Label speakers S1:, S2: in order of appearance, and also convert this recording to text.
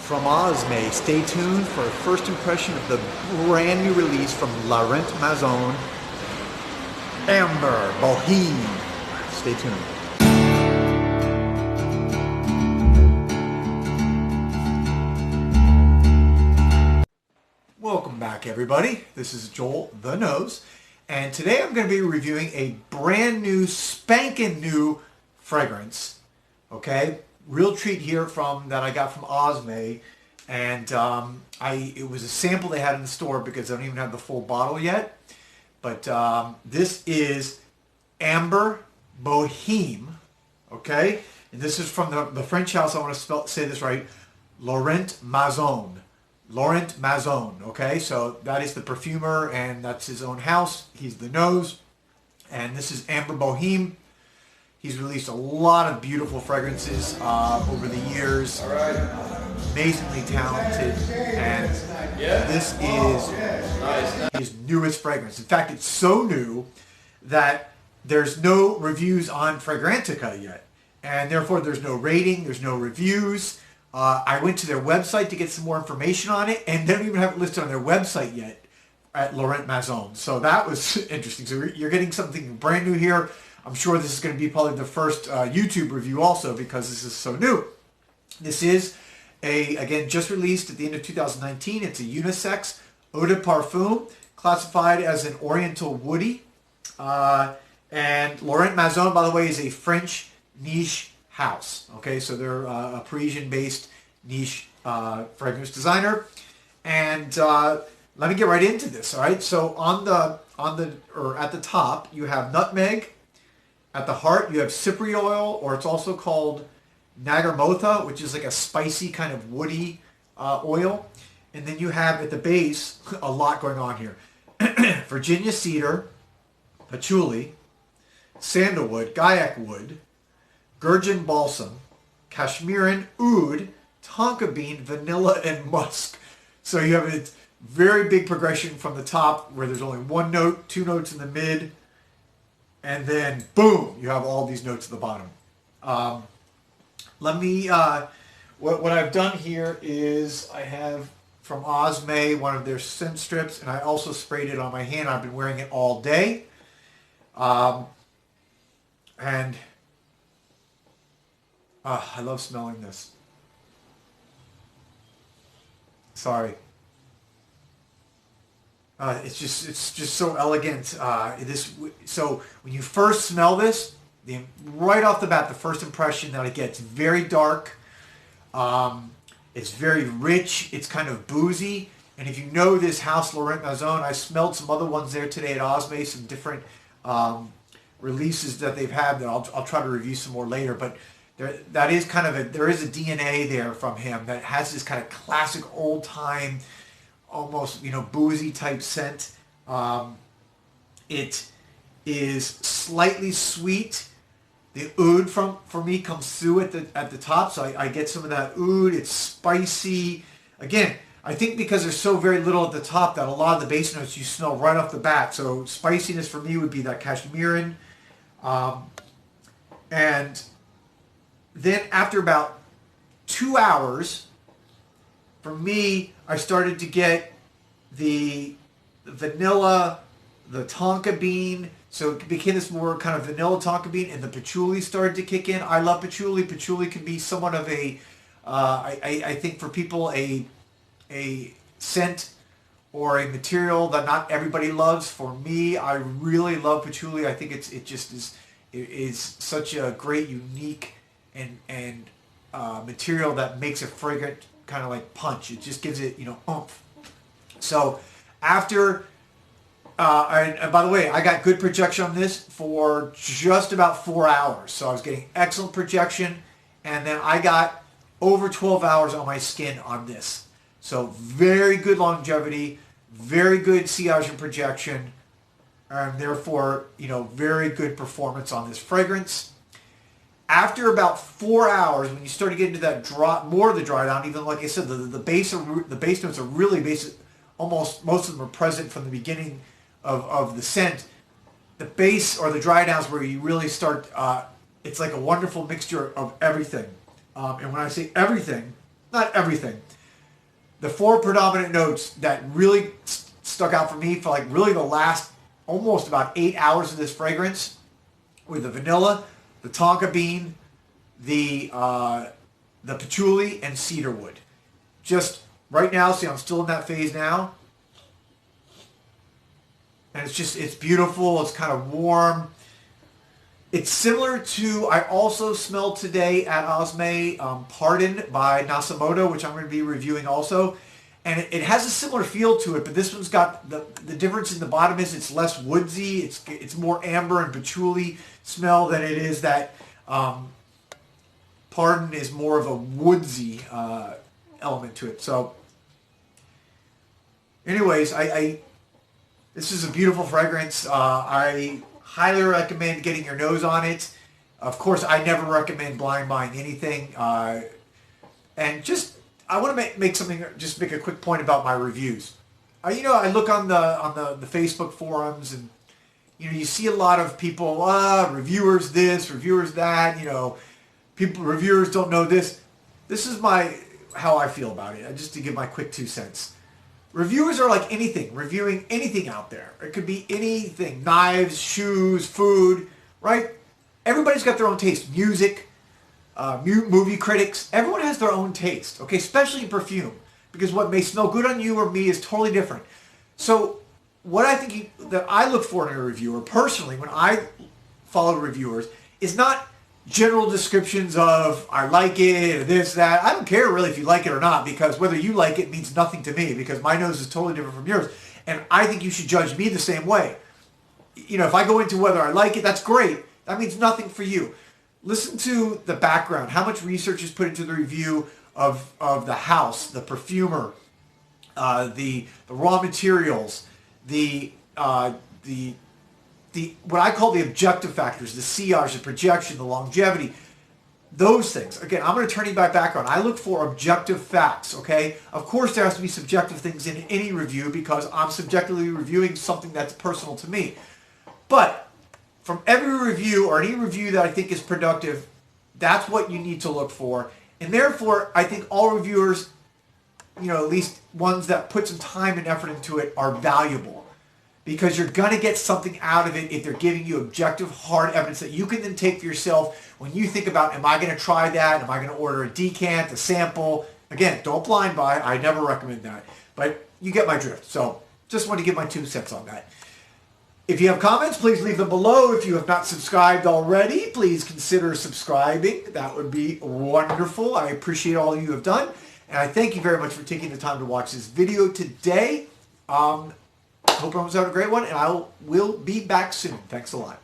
S1: from Osme. Stay tuned for a first impression of the brand new release from Laurent Mazzone, Ambre Boheme. Stay tuned. Welcome back, everybody. This is Joel the Nose, and today I'm going to be reviewing a brand new, spanking new fragrance. Okay, real treat here that I got from Osme, and it was a sample they had in the store because I don't even have the full bottle yet. But this is Ambre Boheme. Okay, and this is from the French house. I want to say this right, Laurent Mazzone. Laurent Mazzone, okay? So that is the perfumer, and that's his own house. He's the nose. And this is Ambre Boheme. He's released a lot of beautiful fragrances over the years. All right. Amazingly talented. And this is his newest fragrance. In fact, it's so new that there's no reviews on Fragrantica yet. And therefore, there's no rating, there's no reviews. I went to their website to get some more information on it, and they don't even have it listed on their website yet at Laurent Mazzone. So that was interesting. So you're getting something brand new here. I'm sure this is going to be probably the first YouTube review also because this is so new. This is, again, just released at the end of 2019. It's a unisex eau de parfum, classified as an oriental woody. And Laurent Mazzone, by the way, is a French niche house. Okay, so they're a Parisian-based niche fragrance designer, and let me get right into this. All right, so at the top you have nutmeg. At the heart you have cypre oil, or it's also called nagarmotha, which is like a spicy kind of woody oil. And then you have at the base a lot going on here: Virginia cedar, patchouli, sandalwood, gaiac wood, Gurgin balsam, Kashmiran oud, tonka bean, vanilla, and musk. So you have a very big progression from the top where there's only one note, two notes in the mid, and then boom, you have all these notes at the bottom. What I've done here is I have from Osme one of their scent strips, and I also sprayed it on my hand. I've been wearing it all day. I love smelling this. Sorry. It's just so elegant. So when you first smell this, right off the bat, the first impression that I get, it's very dark. It's very rich. It's kind of boozy. And if you know this house, Laurent Mazzone, I smelled some other ones there today at Osme, some different releases that they've had that I'll try to review some more later. But there is a DNA there from him that has this kind of classic old time, almost boozy type scent. It is slightly sweet. The oud for me comes through at the top, so I get some of that oud. It's spicy. Again, I think because there's so very little at the top that a lot of the base notes you smell right off the bat. So spiciness for me would be that Kashmiran, and then after about 2 hours, for me, I started to get the vanilla, the tonka bean. So it became this more kind of vanilla tonka bean, and the patchouli started to kick in. I love patchouli. Patchouli can be somewhat of I think for people, a scent or a material that not everybody loves. For me, I really love patchouli. I think it is such a great, unique and material that makes a fragrant kind of like punch. It just gives it, oomph. So after, and by the way, I got good projection on this for just about 4 hours. So I was getting excellent projection, and then I got over 12 hours on my skin on this. So very good longevity, very good sillage and projection, and therefore, very good performance on this fragrance. After about 4 hours, when you start to get into that more of the dry down, even like I said, the base notes are really basic. Almost most of them are present from the beginning of the scent. The base or the dry downs where you really start. It's like a wonderful mixture of everything. And when I say everything, not everything, the four predominant notes that really stuck out for me for like really the last almost about 8 hours of this fragrance were the vanilla, the tonka bean, the patchouli, and cedarwood. Just right now, see, I'm still in that phase now. And it's beautiful. It's kind of warm. It's similar to, I also smelled today at Osme, Pardon by Nasamoto, which I'm going to be reviewing also. And it has a similar feel to it, but this one's got, the difference in the bottom is it's less woodsy. It's more amber and patchouli smell than it is that Pardon is more of a woodsy element to it. So anyways, this is a beautiful fragrance. I highly recommend getting your nose on it. Of course, I never recommend blind buying anything. And just, I want to make a quick point about my reviews. I look on the Facebook forums, and you see a lot of people, reviewers this, reviewers that. Reviewers don't know this. This is how I feel about it. Just to give my quick 2 cents. Reviewers are like anything, reviewing anything out there. It could be anything, knives, shoes, food, right? Everybody's got their own taste. Music, movie critics, everyone has their own taste, okay? Especially in perfume, because what may smell good on you or me is totally different. So what I think that I look for in a reviewer, personally, when I follow reviewers, is not general descriptions of I like it, or this, that. I don't care really if you like it or not, because whether you like it means nothing to me, because my nose is totally different from yours. And I think you should judge me the same way. If I go into whether I like it, that's great. That means nothing for you. Listen to the background, how much research is put into the review of the house, the perfumer, the raw materials, the what I call the objective factors, the sillage, the projection, the longevity, those things. Again, I'm going to turn you by background. I look for objective facts, okay? Of course, there has to be subjective things in any review because I'm subjectively reviewing something that's personal to me. But from every review or any review that I think is productive, that's what you need to look for. And therefore, I think all reviewers, at least ones that put some time and effort into it, are valuable. Because you're going to get something out of it if they're giving you objective, hard evidence that you can then take for yourself when you think about, am I going to try that? Am I going to order a decant, a sample? Again, don't blind buy. I never recommend that. But you get my drift. So just want to give my 2 cents on that. If you have comments, please leave them below. If you have not subscribed already, please consider subscribing. That would be wonderful. I appreciate all you have done. And I thank you very much for taking the time to watch this video today. Hope everyone's having a great one, and I will be back soon. Thanks a lot.